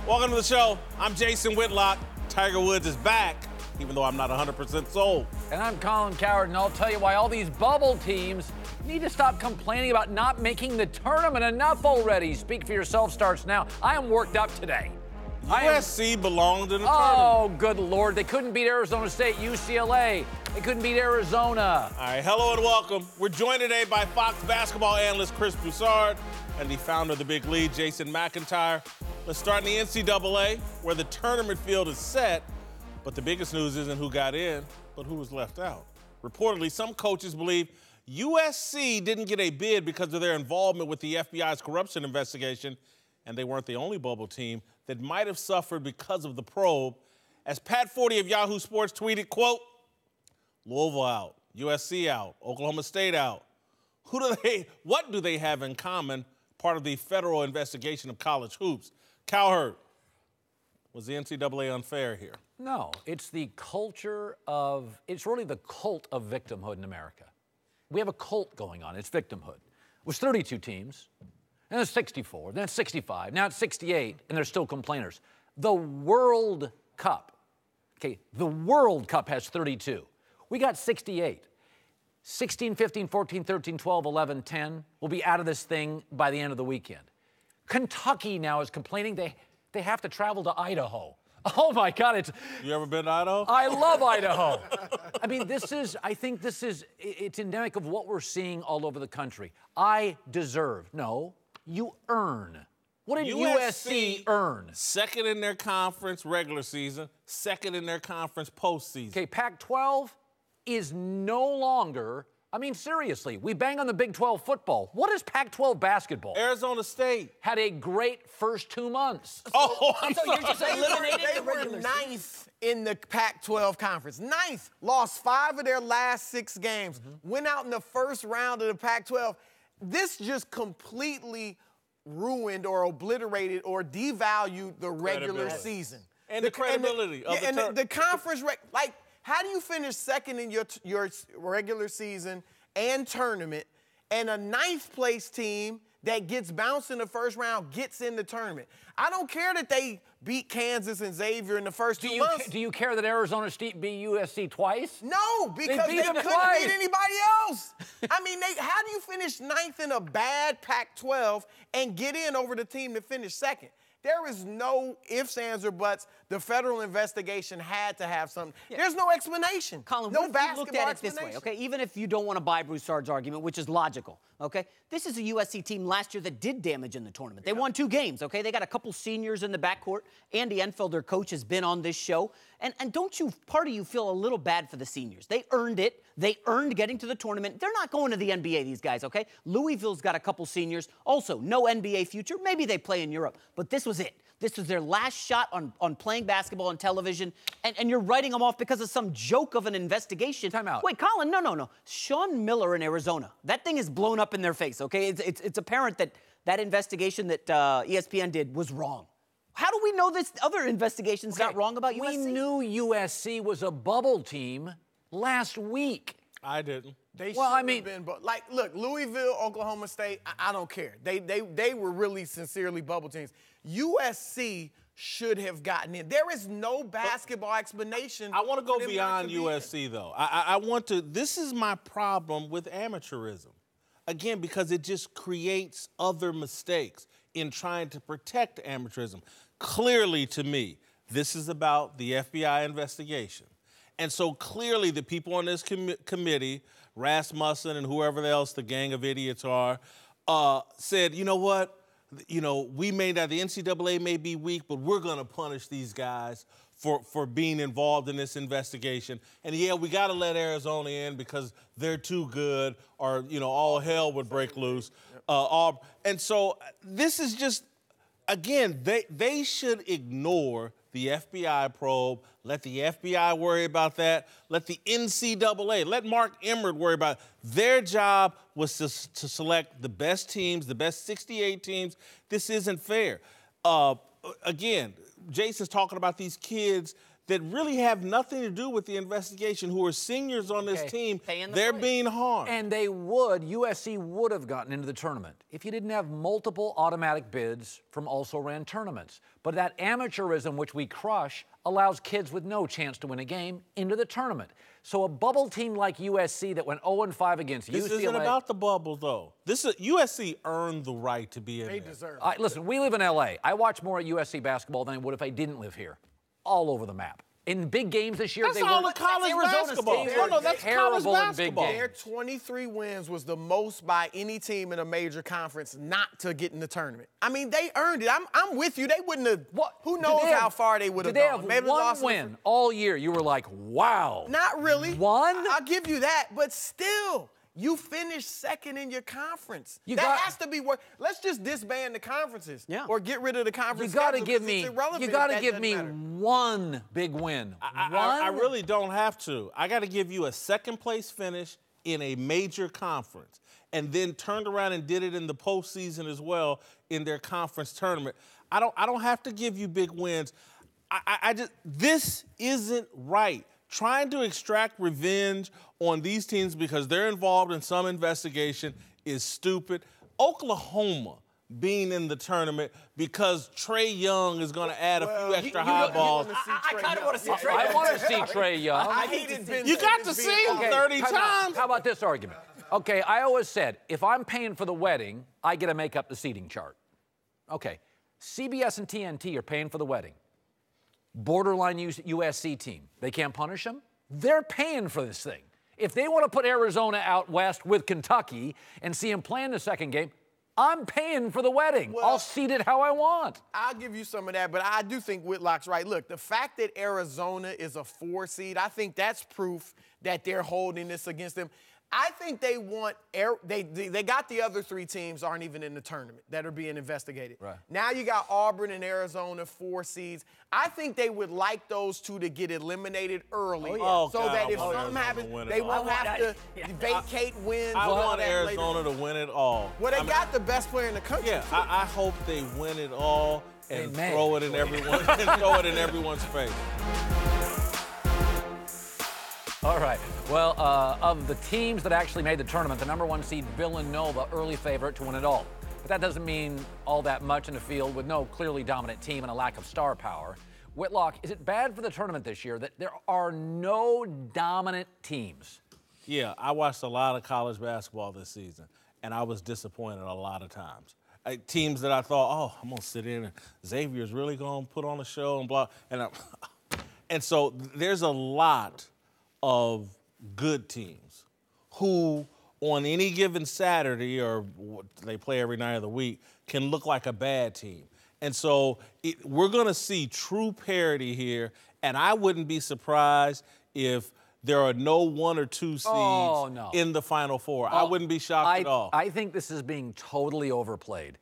Welcome to the show. I'm Jason Whitlock. Tiger Woods is back, even though I'm not 100% sold. And I'm Colin Cowherd, and I'll tell you why all these bubble teams need to stop complaining about not making the tournament. Enough already. Speak for yourself starts now. I am worked up today. USC belonged in the tournament. Oh, good Lord. They couldn't beat Arizona State, UCLA. They couldn't beat Arizona. All right, hello and welcome. We're joined today by Fox basketball analyst Chris Broussard and the founder of the Big Lead, Jason McIntyre. Let's start in the NCAA, where the tournament field is set, but the biggest news isn't who got in, but who was left out. Reportedly, some coaches believe USC didn't get a bid because of their involvement with the FBI's corruption investigation, and they weren't the only bubble team that might have suffered because of the probe. As Pat Forty of Yahoo Sports tweeted, quote, Louisville out, USC out, Oklahoma State out. What do they have in common? Part of the federal investigation of college hoops. Cowherd, was the NCAA unfair here? No, it's the culture of, it's really the cult of victimhood in America. We have a cult going on. It's victimhood. It was 32 teams, and it's 64, then it's 65, now it's 68, and there's still complainers. The World Cup, okay, the World Cup has 32. We got 68. 16, 15, 14, 13, 12, 11, 10 will be out of this thing by the end of the weekend. Kentucky now is complaining they have to travel to Idaho. Oh, my God. You ever been to Idaho? I love Idaho. I mean, I think it's endemic of what we're seeing all over the country. No, you earn. What did USC earn? Second in their conference regular season, second in their conference postseason. Okay, Pac-12 is no longer, I mean, seriously, we bang on the Big 12 football. What is Pac-12 basketball? Arizona State had a great first 2 months. I'm sorry. You're just eliminating the regular season. Ninth in the Pac-12 conference. Ninth. Lost 5 of their last 6 games. Went out in the first round of the Pac-12. This just completely ruined or obliterated or devalued the regular season. And the credibility of the tournament. The conference, how do you finish second in your regular season and tournament, and a ninth place team that gets bounced in the first round gets in the tournament? I don't care that they beat Kansas and Xavier in the first 2 months. Do you care that Arizona State beat USC twice? No, because they couldn't beat anybody else. I mean, how do you finish ninth in a bad Pac-12 and get in over the team that finished second? There is no ifs, ands, or buts. The federal investigation had to have something. Yeah. There's no explanation. Colin, no what if you looked at it this way, okay? Even if you don't want to buy Broussard's argument, which is logical, okay? This is a USC team last year that did damage in the tournament. They won 2 games, okay? They got a couple seniors in the backcourt. Andy Enfield, their coach, has been on this show. And don't you, part of you, feel a little bad for the seniors? They earned it. They earned getting to the tournament. They're not going to the NBA, these guys, okay? Louisville's got a couple seniors. Also, no NBA future. Maybe they play in Europe. But this was it. This was their last shot on playing basketball on television, and you're writing them off because of some joke of an investigation. Time out. Wait, Colin, no. Sean Miller in Arizona, that thing is blown up in their face, okay? It's apparent that investigation that ESPN did was wrong. How do we know this other investigation's not wrong about USC? We knew USC was a bubble team last week. I didn't. They should have been, but look, Louisville, Oklahoma State, I don't care. They were really sincerely bubble teams. USC should have gotten in. There is no basketball explanation. I want to go beyond USC, though. I want to, this is my problem with amateurism. Again, because it just creates other mistakes in trying to protect amateurism. Clearly, to me, this is about the FBI investigation. And so clearly the people on this committee, Rasmussen and whoever else the gang of idiots are, said, you know what? You know, the NCAA may be weak, but we're going to punish these guys for being involved in this investigation. And, yeah, we got to let Arizona in because they're too good or, you know, all hell would break loose. And so this is just, again, they should ignore the FBI probe, let the FBI worry about that, let the NCAA, let Mark Emmert worry about it. Their job was to select the best teams, the best 68 teams. This isn't fair. Again, Jason's talking about these kids that really have nothing to do with the investigation, who are seniors on this team, they're being harmed. And USC would have gotten into the tournament if you didn't have multiple automatic bids from also-ran tournaments. But that amateurism, which we crush, allows kids with no chance to win a game into the tournament. So a bubble team like USC that went 0-5 against UCLA... This isn't about the bubble, though. USC earned the right to be in there. They deserve it. Listen, we live in L.A. I watch more at USC basketball than I would if I didn't live here. All over the map. In big games this year, that's all the college basketball. No, that's college basketball. Their 23 wins was the most by any team in a major conference not to get in the tournament. I mean, they earned it. I'm with you. They wouldn't have. Who knows how far they would have gone? Did they have one win all year? You were like, wow. Not really. One? I'll give you that, but still. You finished second in your conference. That has to be worth. Let's just disband the conferences, or get rid of the conference. You got to give me. You got to give me one big win. I really don't have to. I got to give you a second-place finish in a major conference, and then turned around and did it in the postseason as well in their conference tournament. I don't have to give you big wins. This isn't right. Trying to extract revenge on these teams because they're involved in some investigation is stupid. Oklahoma being in the tournament because Trae Young is going to add a few extra high balls. I kind of want to see Trae Young. I want to see Trae Young. You got to see him 30 times. How about this argument? Okay, I always said, if I'm paying for the wedding, I get to make up the seating chart. Okay, CBS and TNT are paying for the wedding. Borderline USC team. They can't punish them? They're paying for this thing. If they want to put Arizona out west with Kentucky and see them play in the second game, I'm paying for the wedding. I'll seat it how I want. I'll give you some of that, but I do think Whitlock's right. Look, the fact that Arizona is a 4 seed, I think that's proof that they're holding this against them. I think they want they got the other 3 teams aren't even in the tournament that are being investigated. Right. Now you got Auburn and Arizona, 4 seeds. I think they would like those 2 to get eliminated early, so that if something happens, they won't have to vacate wins. I want Arizona to win it all. Well, they got the best player in the country. Yeah, I hope they win it all and throw it in everyone's face. All right. Well, of the teams that actually made the tournament, the #1 seed Villanova, early favorite to win it all. But that doesn't mean all that much in a field with no clearly dominant team and a lack of star power. Whitlock, is it bad for the tournament this year that there are no dominant teams? Yeah, I watched a lot of college basketball this season, and I was disappointed a lot of times. Teams that I thought, oh, I'm going to sit in and Xavier's really going to put on a show and blah. And so there's a lot of good teams who on any given Saturday, or they play every night of the week, can look like a bad team. And so we're going to see true parity here, and I wouldn't be surprised if there are no 1 or 2 seeds in the Final Four. I wouldn't be shocked at all. I think this is being totally overplayed.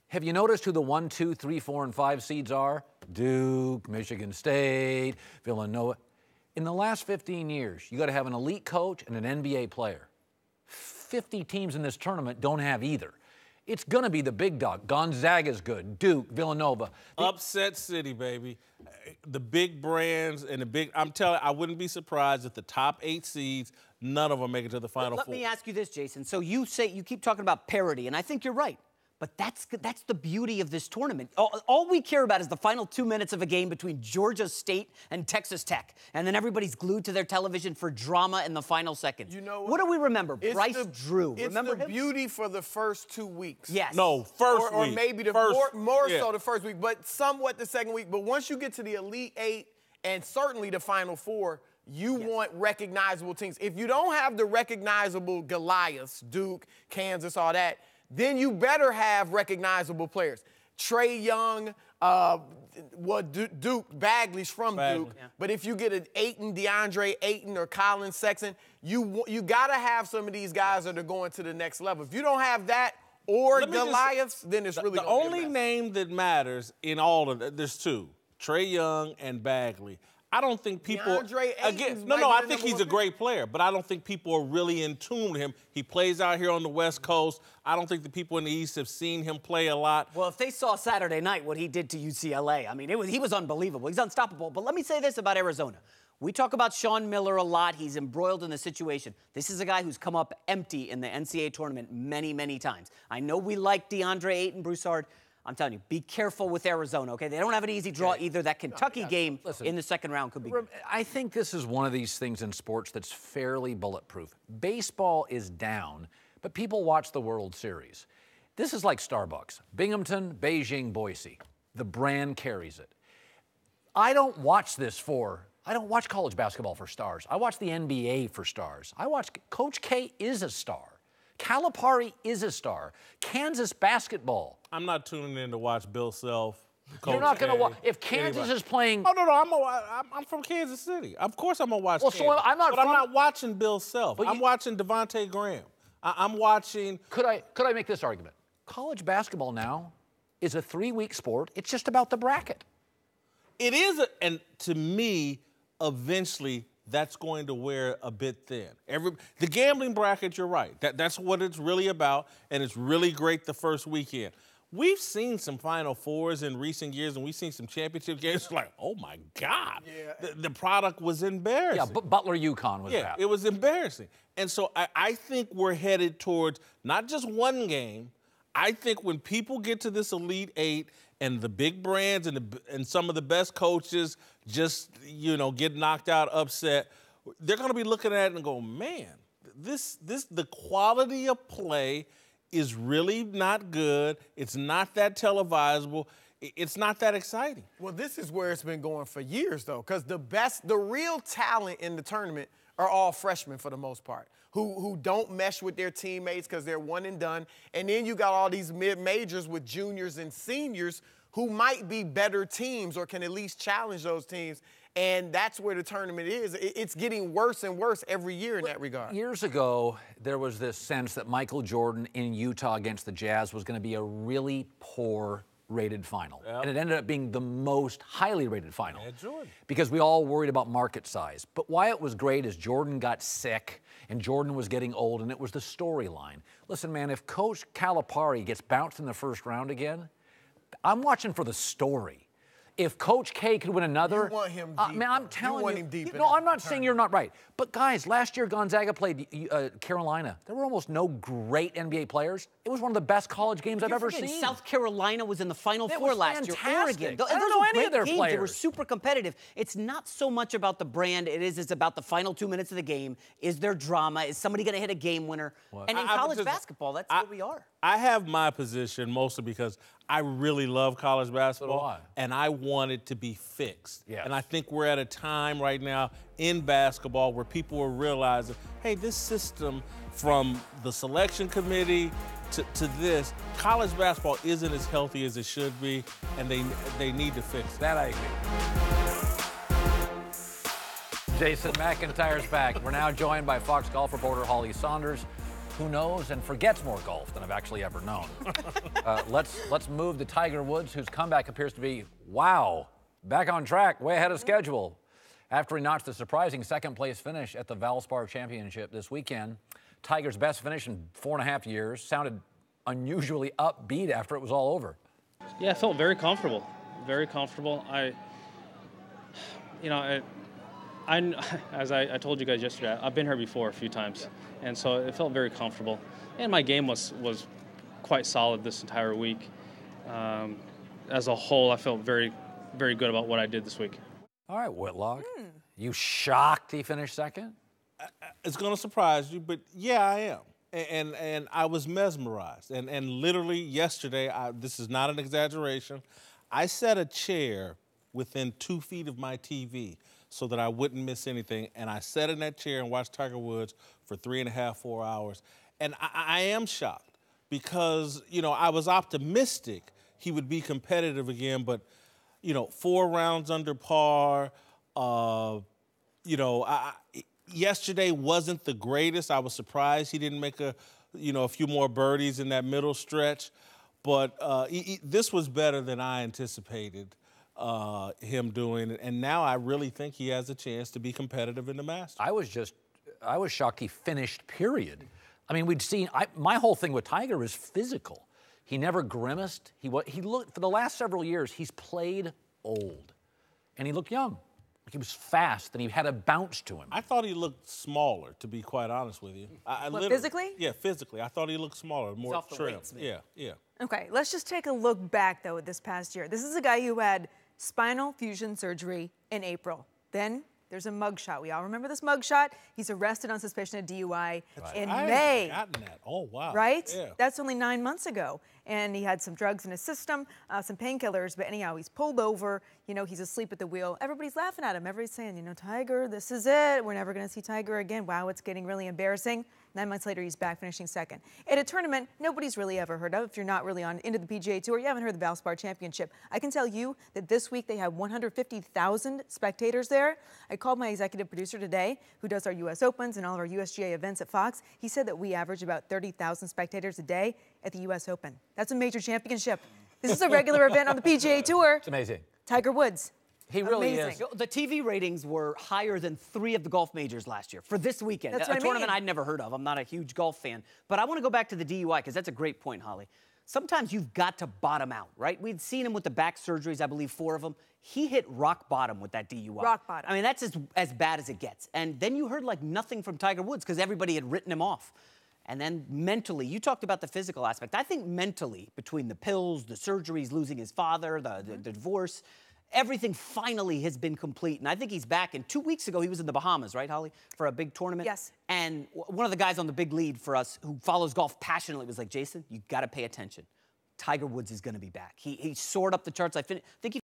Have you noticed who the 1, 2, 3, 4, and 5 seeds are? Duke, Michigan State, Villanova. In the last 15 years, you got to have an elite coach and an NBA player. 50 teams in this tournament don't have either. It's going to be the big dog. Gonzaga's good. Duke, Villanova. Upset city, baby. The big brands and the big. I'm telling you, I wouldn't be surprised if the top 8 seeds, none of them make it to the Final Four. Let me ask you this, Jason. So you keep talking about parity, and I think you're right. But that's the beauty of this tournament. All we care about is the final 2 minutes of a game between Georgia State and Texas Tech. And then everybody's glued to their television for drama in the final seconds. You know what do we remember? Bryce Drew. Remember him? Beauty for the first 2 weeks. Yes. No, first week. Or maybe more so the first week, but somewhat the second week. But once you get to the Elite 8 and certainly the Final 4, you want recognizable teams. If you don't have the recognizable Goliaths, Duke, Kansas, all that, then you better have recognizable players. Trae Young, Duke, Bagley's from Duke. Yeah. But if you get an DeAndre Ayton or Colin Sexton, you got to have some of these guys that are going to the next level. If you don't have that or Goliaths, then it's really the only name that matters in all of that, there's 2, Trae Young and Bagley. I don't think people I think he's a great player, but I don't think people are really in tune with him. He plays out here on the West Coast. I don't think the people in the East have seen him play a lot. Well, if they saw Saturday night what he did to UCLA, I mean, he was unbelievable. He's unstoppable. But let me say this about Arizona. We talk about Sean Miller a lot. He's embroiled in the situation. This is a guy who's come up empty in the NCAA tournament many, many times. I know we like DeAndre Ayton, Broussard. I'm telling you, be careful with Arizona, okay? They don't have an easy draw either. That Kentucky game in the second round could be good. I think this is one of these things in sports that's fairly bulletproof. Baseball is down, but people watch the World Series. This is like Starbucks. Binghamton, Beijing, Boise. The brand carries it. I don't watch college basketball for stars. I watch the NBA for stars. Coach K is a star. Calipari is a star. Kansas basketball. I'm not tuning in to watch Bill Self. You're not going to watch. If Kansas is playing. Oh, no. I'm from Kansas City. Of course I'm going to watch Kansas. So I'm not. But I'm not watching Bill Self. I'm watching Devontae Graham. I'm watching. Could I make this argument? College basketball now is a 3-week sport. It's just about the bracket. It is, and to me, eventually, that's going to wear a bit thin. The gambling bracket, you're right. That's what it's really about, and it's really great the first weekend. We've seen some Final Fours in recent years, and we've seen some championship games. Like, oh, my God. Yeah. The product was embarrassing. Yeah, but Butler UConn was that. It was embarrassing. And so I think we're headed towards not just one game. I think when people get to this Elite Eight and the big brands and some of the best coaches just, get knocked out, upset, they're going to be looking at it and go, man, the quality of play is really not good. It's not that televisable. It's not that exciting. Well, this is where it's been going for years, though, because the real talent in the tournament are all freshmen for the most part, who don't mesh with their teammates because they're one and done. And then you got all these mid-majors with juniors and seniors who might be better teams or can at least challenge those teams. And that's where the tournament is. It's getting worse and worse every year in that regard. Years ago, there was this sense that Michael Jordan in Utah against the Jazz was going to be a really poor rated final. Yep. And it ended up being the most highly rated final. Yeah, Jordan. Because we all worried about market size. But why it was great is Jordan got sick and Jordan was getting old, and it was the storyline. Listen, man, if Coach Calipari gets bounced in the first round again, I'm watching for the story. If Coach K could win another, you want him deep. Man, I'm telling you. Want him deep. No, I'm not saying you're not right. But guys, last year Gonzaga played Carolina. There were almost no great NBA players. It was one of the best college games I've ever seen. South Carolina was in the Final Four last year. Oregon. I don't know any of their players. They were super competitive. It's not so much about the brand. It's about the final 2 minutes of the game. Is there drama? Is somebody going to hit a game winner? What? And in college basketball, that's where we are. I have my position mostly because I really love college basketball, and I want it to be fixed. Yes. And I think we're at a time right now in basketball where people are realizing, hey, this system from the selection committee to this, college basketball isn't as healthy as it should be, and they need to fix it. That I agree. Jason McIntyre's back. We're now joined by Fox golf reporter Holly Saunders, who knows and forgets more golf than I've actually ever known. Let's move to Tiger Woods, whose comeback appears to be, wow, back on track, way ahead of schedule. After he notched a surprising second-place finish at the Valspar Championship this weekend, Tiger's best finish in 4.5 years sounded unusually upbeat after it was all over. Yeah, I felt very comfortable. Very comfortable. As I told you guys yesterday, I've been here before a few times, and so it felt very comfortable. And my game was quite solid this entire week. As a whole, I felt very, very good about what I did this week. All right, Whitlock. You shocked he finished second? It's going to surprise you, but yeah, I am. And I was mesmerized. And literally yesterday, this is not an exaggeration, I set a chair within 2 feet of my TV so that I wouldn't miss anything. And I sat in that chair and watched Tiger Woods for 3.5, 4 hours. And I am shocked because, I was optimistic he would be competitive again, but, 4 rounds under par. Yesterday wasn't the greatest. I was surprised he didn't make a few more birdies in that middle stretch. But this was better than I anticipated. him doing it. And now I really think he has a chance to be competitive in the Masters. I was shocked he finished, period. I mean, we'd seen, my whole thing with Tiger is physical. He never grimaced. He looked, for the last several years, he's played old. And he looked young. He was fast, and he had a bounce to him. I thought he looked smaller, to be quite honest with you. Physically? Yeah, physically. I thought he looked smaller, more off the trim. weights, man. Yeah, yeah. Okay, let's just take a look back, though, at this past year. This is a guy who had spinal fusion surgery in April. Then there's a mugshot. We all remember this mugshot. He's arrested on suspicion of DUI in May. I had forgotten that. Oh, wow. Right? Yeah. That's only 9 months ago. And he had some drugs in his system, some painkillers. But anyhow, he's pulled over. You know, he's asleep at the wheel. Everybody's laughing at him. Everybody's saying, you know, Tiger, this is it. We're never going to see Tiger again. Wow, it's getting really embarrassing. 9 months later, he's back finishing second. At a tournament nobody's really ever heard of. If you're not really into the PGA Tour, you haven't heard of the Valspar Championship. I can tell you that this week they had 150,000 spectators there. I called my executive producer today, who does our U.S. Opens and all of our USGA events at Fox. He said that we average about 30,000 spectators a day at the U.S. Open. That's a major championship. This is a regular event on the PGA Tour. It's amazing. Tiger Woods. He really Amazing. is. The TV ratings were higher than 3 of the golf majors last year for this weekend. That's a what I tournament mean. I'd never heard of. I'm not a huge golf fan. But I want to go back to the DUI because that's a great point, Holly. Sometimes you've got to bottom out, right? We'd seen him with the back surgeries, I believe 4 of them. He hit rock bottom with that DUI. Rock bottom. I mean, that's as bad as it gets. And then you heard like nothing from Tiger Woods because everybody had written him off. And then mentally, you talked about the physical aspect. I think mentally, between the pills, the surgeries, losing his father, the divorce, everything finally has been complete. And I think he's back. And 2 weeks ago, he was in the Bahamas, right, Holly, for a big tournament? Yes. And one of the guys on the big lead for us who follows golf passionately was like, Jason, you got to pay attention. Tiger Woods is going to be back. He soared up the charts. I think he